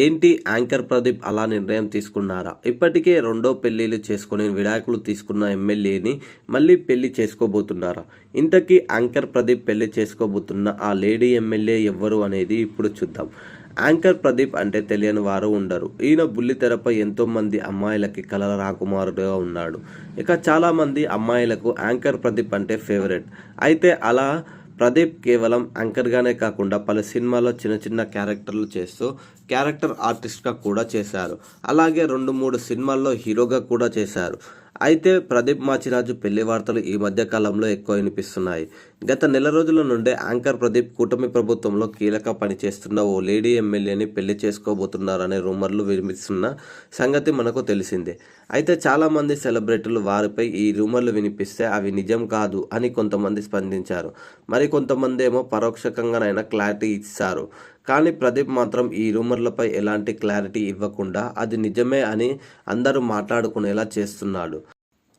ఏంటి యాంకర్ ప్రదీప్ అలా నిర్ణయం తీసుకున్నారా? ఇప్పటికే రెండో పెళ్లిళ్లు చేసుకుని విడాకులు తీసుకున్న ఎమ్మెల్యేని మళ్ళీ పెళ్లి చేసుకోబోతున్నారా? ఇంతకీ యాంకర్ ప్రదీప్ పెళ్లి చేసుకోబోతున్న ఆ లేడీ ఎమ్మెల్యే ఎవ్వరు అనేది ఇప్పుడు చూద్దాం. యాంకర్ ప్రదీప్ అంటే తెలియని వారు ఉండరు. ఈయన బుల్లితెరపై ఎంతో మంది అమ్మాయిలకి కలల రాకుమారుడుగా ఉన్నాడు. ఇక చాలా మంది అమ్మాయిలకు యాంకర్ ప్రదీప్ అంటే ఫేవరెట్. అయితే అలా ప్రదీప్ కేవలం యాంకర్గానే కాకుండా పలు సినిమాల్లో చిన్న చిన్న క్యారెక్టర్లు చేస్తూ క్యారెక్టర్ ఆర్టిస్ట్గా కూడా చేశారు. అలాగే 2-3 సినిమాల్లో హీరోగా కూడా చేశారు. అయితే ప్రదీప్ మాచిరాజు పెళ్లి వార్తలు ఈ మధ్య కాలంలో ఎక్కువ వినిపిస్తున్నాయి. గత నెల రోజుల నుండే యాంకర్ ప్రదీప్ కూటమి ప్రభుత్వంలో కీలక పనిచేస్తున్న ఓ లేడీ ఎమ్మెల్యేని పెళ్లి చేసుకోబోతున్నారనే రూమర్లు వినిపిస్తున్న సంగతి మనకు తెలిసిందే. అయితే చాలామంది సెలబ్రిటీలు వారిపై ఈ రూమర్లు వినిపిస్తే అవి నిజం కాదు అని కొంతమంది స్పందించారు. మరి కొంతమంది ఏమో పరోక్షకంగానైనా క్లారిటీ ఇచ్చారు. కానీ ప్రదీప్ మాత్రం ఈ రూమర్లపై ఎలాంటి క్లారిటీ ఇవ్వకుండా అది నిజమే అని అందరూ మాట్లాడుకునేలా చేస్తున్నాడు.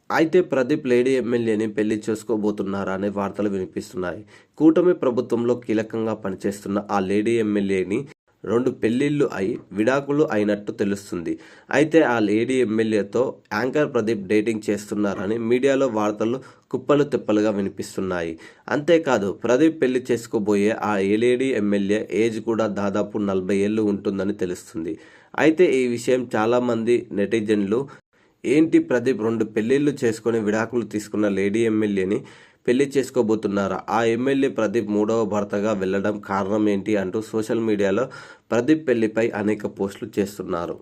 అయితే ప్రదీప్ లేడీ ఎమ్మెల్యేని పెళ్లి చేసుకోబోతున్నారా అనే వార్తలు వినిపిస్తున్నాయి. కూటమి ప్రభుత్వంలో కీలకంగా పనిచేస్తున్న ఆ లేడీ ఎమ్మెల్యేని 2 పెళ్లిళ్లు అయి విడాకులు అయినట్టు తెలుస్తుంది. అయితే ఆ లేడీ ఎమ్మెల్యేతో యాంకర్ ప్రదీప్ డేటింగ్ చేస్తున్నారని మీడియాలో వార్తలు కుప్పలు తెప్పలుగా వినిపిస్తున్నాయి. అంతేకాదు ప్రదీప్ పెళ్లి చేసుకోబోయే ఆ లేడీ ఎమ్మెల్యే ఏజ్ కూడా దాదాపు 40 ఏళ్ళు ఉంటుందని తెలుస్తుంది. అయితే ఈ విషయం చాలామంది నెటిజన్లు ఏంటి ప్రదీప్ 2 పెళ్లిళ్లు చేసుకుని విడాకులు తీసుకున్న లేడీ ఎమ్మెల్యేని పెళ్లి చేసుకోబోతున్నారా? ఆ ఎమ్మెల్యే ప్రదీప్ 3వ భర్తగా వెళ్ళడం కారణం ఏంటి అంటూ సోషల్ మీడియాలో ప్రదీప్ పెళ్లిపై అనేక పోస్టులు చేస్తున్నారు.